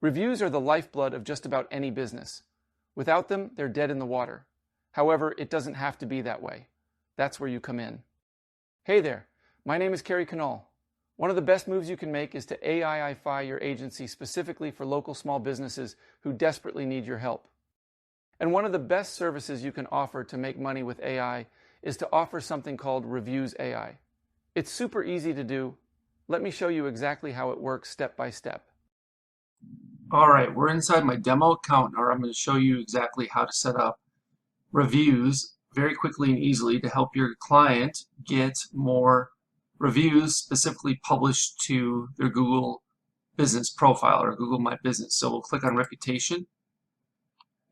Reviews are the lifeblood of just about any business. Without them, they're dead in the water. However, it doesn't have to be that way. That's where you come in. Hey there, my name is Kerry Knoll. One of the best moves you can make is to AIify your agency specifically for local small businesses who desperately need your help. And one of the best services you can offer to make money with AI is to offer something called Reviews AI. It's super easy to do. Let me show you exactly how it works step by step. All right, we're inside my demo account, or I'm going to show you exactly how to set up reviews very quickly and easily to help your client get more reviews specifically published to their Google business profile or Google My Business. So we'll click on Reputation,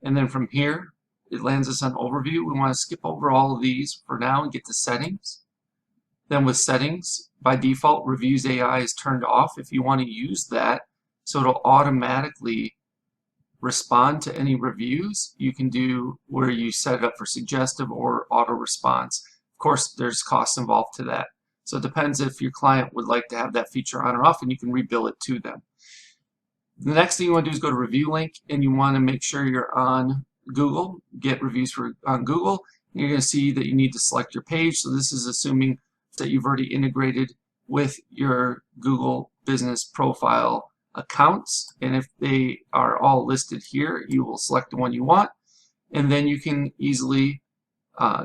and then from here it lands us on Overview. We want to skip over all of these for now and get to Settings. Then with Settings, by default, Reviews AI is turned off. If you want to use that so it'll automatically respond to any reviews, you can do where you set it up for suggestive or auto response. Of course, there's costs involved to that. So it depends if your client would like to have that feature on or off, and you can rebill it to them. The next thing you want to do is go to Review Link, and you want to make sure you're on Google, get reviews on Google. And you're going to see that you need to select your page. So this is assuming that you've already integrated with your Google business profile accounts, and if they are all listed here, you will select the one you want, and then you can easily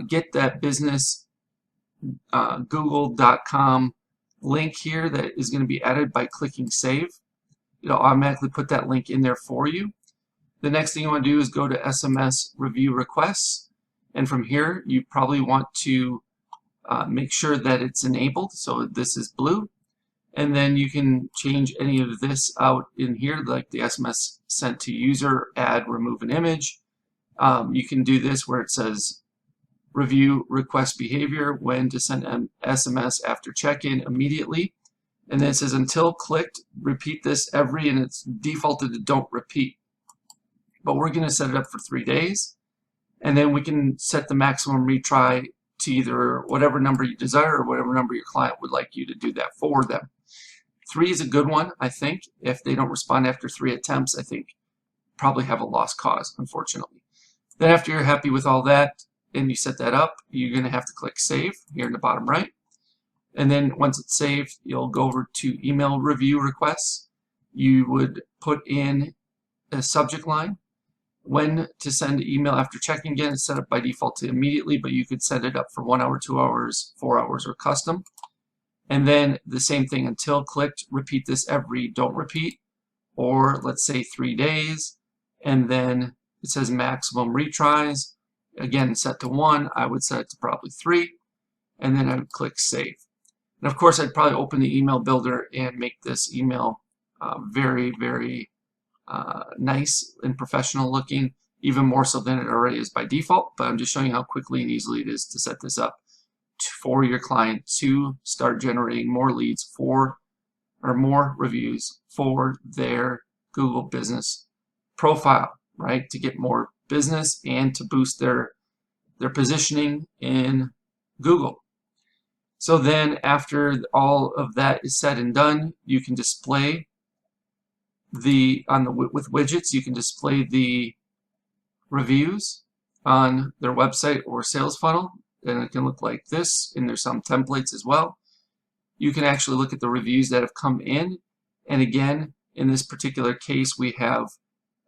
get that business google.com link here that is going to be added by clicking Save. It'll automatically put that link in there for you. The next thing you want to do is go to SMS review requests, and from here you probably want to make sure that it's enabled, so this is blue. And then you can change any of this out in here, like the SMS sent to user, add, remove an image. You can do this where it says review request behavior, when to send an SMS after check-in immediately. And then it says until clicked, repeat this every, and it's defaulted to don't repeat. But we're going to set it up for 3 days. And then we can set the maximum retry to either whatever number you desire or whatever number your client would like you to do that for them. 3 is a good one, I think. If they don't respond after 3 attempts, I think probably have a lost cause, unfortunately. Then after you're happy with all that and you set that up, you're going to have to click Save here in the bottom right. And then once it's saved, you'll go over to Email Review Requests. You would put in a subject line. When to send an email after checking in is set up by default to immediately, but you could set it up for 1 hour, 2 hours, 4 hours, or custom. And then the same thing, until clicked, repeat this every, don't repeat, or let's say 3 days. And then it says maximum retries. Again, set to 1. I would set it to probably 3. And then I would click Save. And of course, I'd probably open the email builder and make this email very, very nice and professional looking, even more so than it already is by default. But I'm just showing you how quickly and easily it is to set this up for your client to start generating more leads for or more reviews for their Google business profile, right? To get more business and to boost their positioning in Google. So then after all of that is said and done, you can display with widgets, you can display the reviews on their website or sales funnel, and it can look like this, and there's some templates as well. You can actually look at the reviews that have come in, and again, in this particular case, we have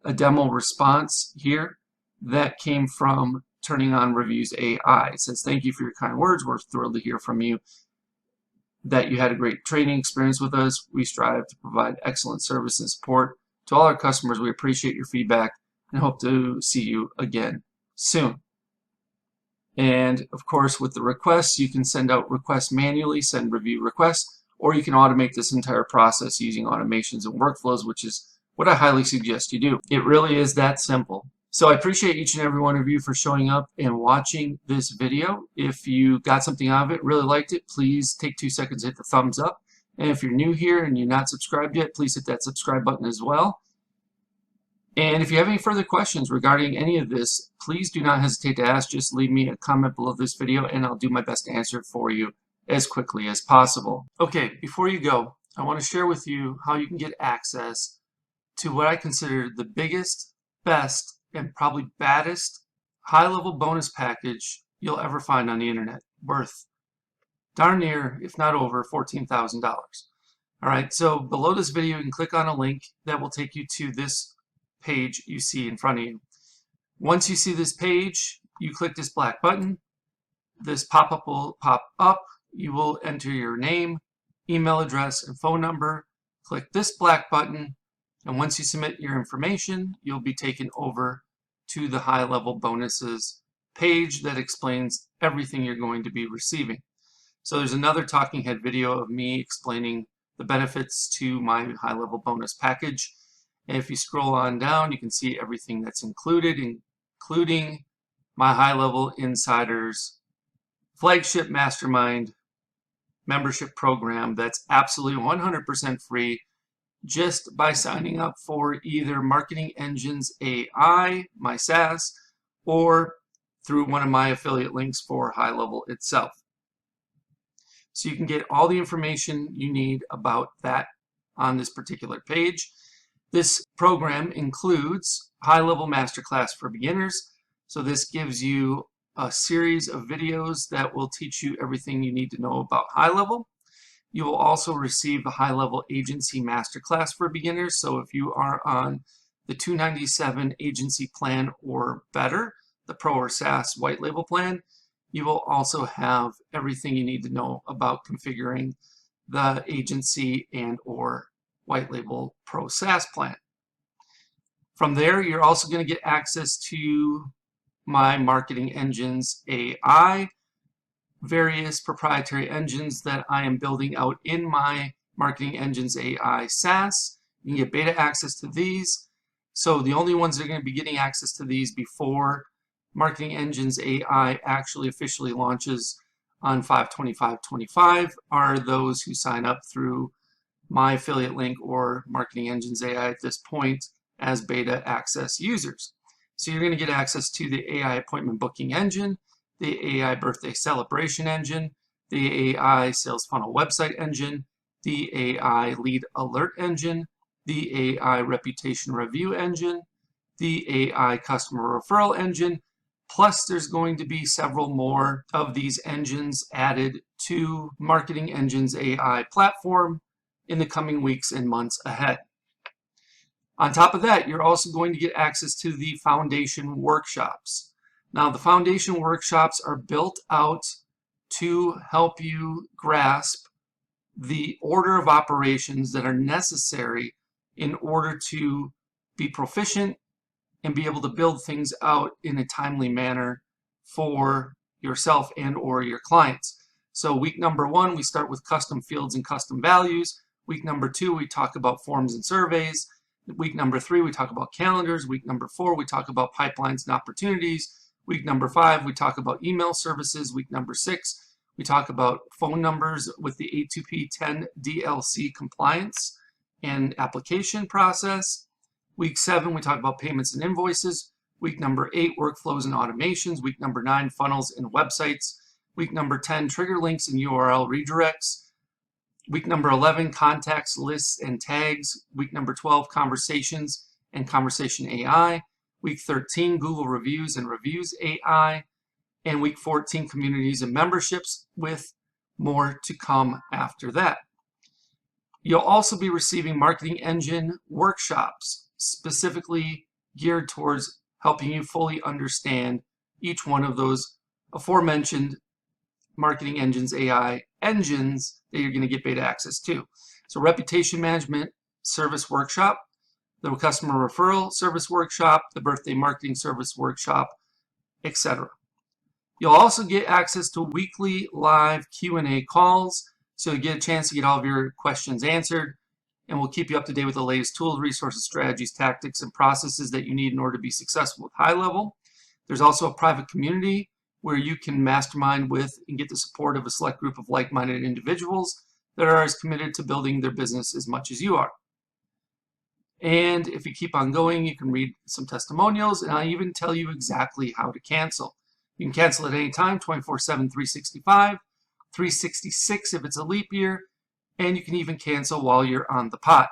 a demo response here that came from turning on Reviews AI. It says, thank you for your kind words. We're thrilled to hear from you that you had a great training experience with us. We strive to provide excellent service and support to all our customers. We appreciate your feedback and hope to see you again soon. And of course, with the requests, you can send out requests manually, send review requests, or you can automate this entire process using automations and workflows, which is what I highly suggest you do. It really is that simple. So I appreciate each and every one of you for showing up and watching this video. If you got something out of it, really liked it, please take 2 seconds to hit the thumbs up. And if you're new here and you're not subscribed yet, please hit that subscribe button as well. And if you have any further questions regarding any of this, please do not hesitate to ask. Just leave me a comment below this video and I'll do my best to answer it for you as quickly as possible. Okay, before you go, I want to share with you how you can get access to what I consider the biggest, best, and probably baddest high-level bonus package you'll ever find on the internet, worth darn near, if not over, $14,000. All right, so below this video, you can click on a link that will take you to this page you see in front of you. Once you see this page, you click this black button. This pop-up will pop up. You will enter your name, email address, and phone number. Click this black button, and once you submit your information, you'll be taken over to the high-level bonuses page that explains everything you're going to be receiving. So there's another talking head video of me explaining the benefits to my high-level bonus package. And if you scroll on down, you can see everything that's included, including my high-level insiders flagship mastermind membership program that's absolutely 100% free just by signing up for either Marketing Engines A.I, my SaaS, or through one of my affiliate links for HighLevel itself. So you can get all the information you need about that on this particular page. This program includes high-level masterclass for beginners. So this gives you a series of videos that will teach you everything you need to know about high-level. You will also receive the high-level agency masterclass for beginners. So if you are on the $297 agency plan or better, the Pro or SaaS white label plan, you will also have everything you need to know about configuring the agency and or white label Pro SaaS plan. From there, you're also going to get access to my Marketing Engines AI, various proprietary engines that I am building out in my Marketing Engines AI SaaS. You can get beta access to these. So the only ones that are going to be getting access to these before Marketing Engines AI actually officially launches on 5/25/25 are those who sign up through my affiliate link or Marketing Engines AI at this point as beta access users. So you're going to get access to the AI appointment booking engine, the AI birthday celebration engine, the AI sales funnel website engine, the AI lead alert engine, the AI reputation review engine, the AI customer referral engine, plus there's going to be several more of these engines added to Marketing Engines AI platform in the coming weeks and months ahead. On top of that, you're also going to get access to the foundation workshops. Now, the foundation workshops are built out to help you grasp the order of operations that are necessary in order to be proficient and be able to build things out in a timely manner for yourself and or your clients. So week number 1, we start with custom fields and custom values. Week number 2, we talk about forms and surveys. Week number 3, we talk about calendars. Week number 4, we talk about pipelines and opportunities. Week number 5, we talk about email services. Week number 6, we talk about phone numbers with the A2P 10 DLC compliance and application process. Week 7, we talk about payments and invoices. Week number 8, workflows and automations. Week number 9, funnels and websites. Week number 10, trigger links and URL redirects. Week number 11, contacts, lists, and tags. Week number 12, conversations and conversation AI. Week 13, Google reviews and reviews AI. And week 14, communities and memberships, with more to come after that. You'll also be receiving Marketing Engine workshops specifically geared towards helping you fully understand each one of those aforementioned Marketing Engines AI engines that you're going to get beta access to. So reputation management service workshop, the customer referral service workshop, the birthday marketing service workshop, etc. You'll also get access to weekly live Q&A calls, so you get a chance to get all of your questions answered, and we'll keep you up to date with the latest tools, resources, strategies, tactics, and processes that you need in order to be successful with HighLevel. There's also a private community where you can mastermind with and get the support of a select group of like-minded individuals that are as committed to building their business as much as you are. And if you keep on going, you can read some testimonials, and I'll even tell you exactly how to cancel. You can cancel at any time, 24/7, 365, 366 if it's a leap year, and you can even cancel while you're on the pot.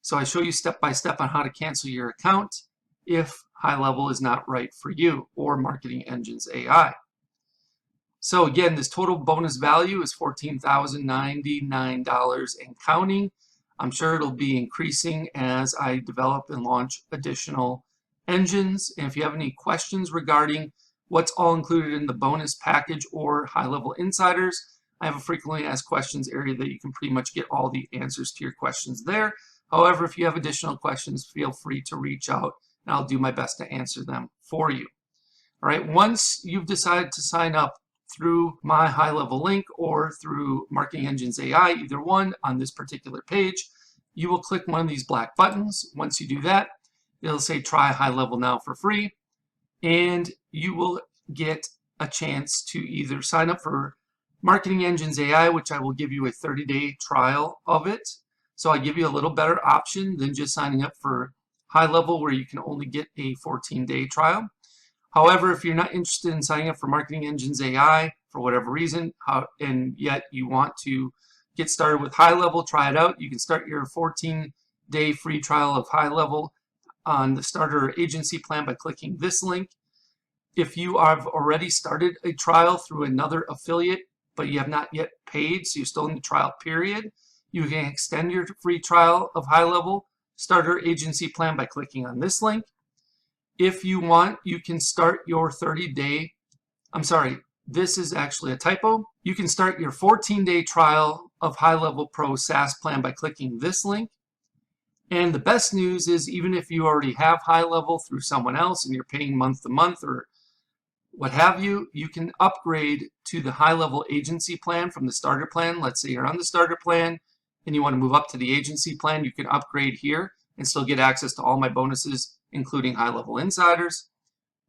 So I show you step by step on how to cancel your account if HighLevel is not right for you, or Marketing Engines AI. So again, this total bonus value is $14,099 and counting. I'm sure it'll be increasing as I develop and launch additional engines. And if you have any questions regarding what's all included in the bonus package or HighLevel Insiders, I have a frequently asked questions area that you can pretty much get all the answers to your questions there. However, if you have additional questions, feel free to reach out and I'll do my best to answer them for you. All right, once you've decided to sign up through my HighLevel link or through Marketing Engines AI, either one on this particular page, you will click one of these black buttons. Once you do that, it'll say try HighLevel now for free, and you will get a chance to either sign up for Marketing Engines AI, which I will give you a 30-day trial of it. So I give you a little better option than just signing up for HighLevel, where you can only get a 14-day trial. However, if you're not interested in signing up for Marketing Engines AI for whatever reason, and yet you want to get started with HighLevel, try it out, you can start your 14-day free trial of HighLevel on the starter agency plan by clicking this link. If you have already started a trial through another affiliate, but you have not yet paid, so you're still in the trial period, you can extend your free trial of HighLevel starter agency plan by clicking on this link. If you want, you can start your 30-day, this is actually a typo. You can start your 14-day trial of HighLevel Pro SaaS plan by clicking this link. And the best news is, even if you already have HighLevel through someone else and you're paying month to month or what have you, you can upgrade to the HighLevel agency plan from the starter plan. Let's say you're on the starter plan and you want to move up to the agency plan, you can upgrade here and still get access to all my bonuses, including HighLevel Insiders.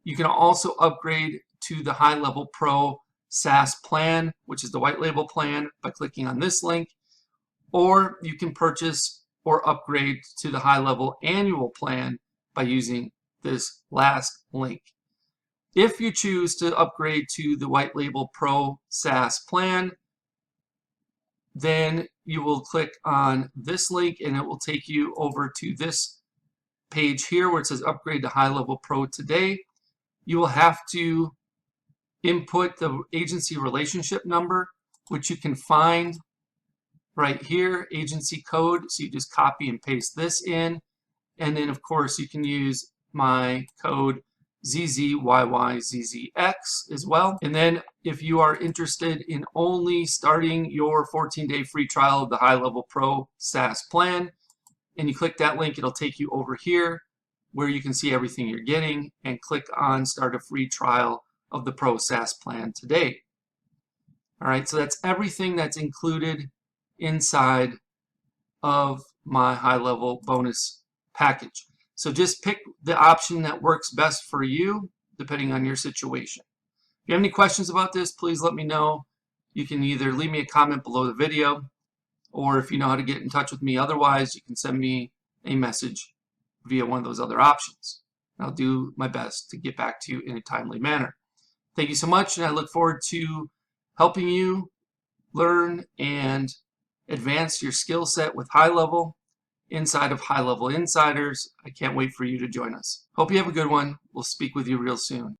You can also upgrade to the HighLevel Pro SaaS plan, which is the white label plan, by clicking on this link. Or you can purchase or upgrade to the HighLevel annual plan by using this last link. If you choose to upgrade to the white label Pro SaaS plan, then you will click on this link and it will take you over to this page here where it says upgrade to HighLevel Pro today. You will have to input the agency relationship number, which you can find right here, agency code. So you just copy and paste this in. And then of course you can use my code ZZYYZZX as well. And then if you are interested in only starting your 14-day free trial of the HighLevel Pro SaaS plan, and you click that link, it'll take you over here where you can see everything you're getting, and click on start a free trial of the Pro SaaS plan today. All right, so that's everything that's included inside of my HighLevel bonus package. So just pick the option that works best for you, depending on your situation. If you have any questions about this, please let me know. You can either leave me a comment below the video, or if you know how to get in touch with me otherwise, you can send me a message via one of those other options. I'll do my best to get back to you in a timely manner. Thank you so much, and I look forward to helping you learn and advance your skill set with HighLevel inside of HighLevel Insiders. I can't wait for you to join us. Hope you have a good one. We'll speak with you real soon.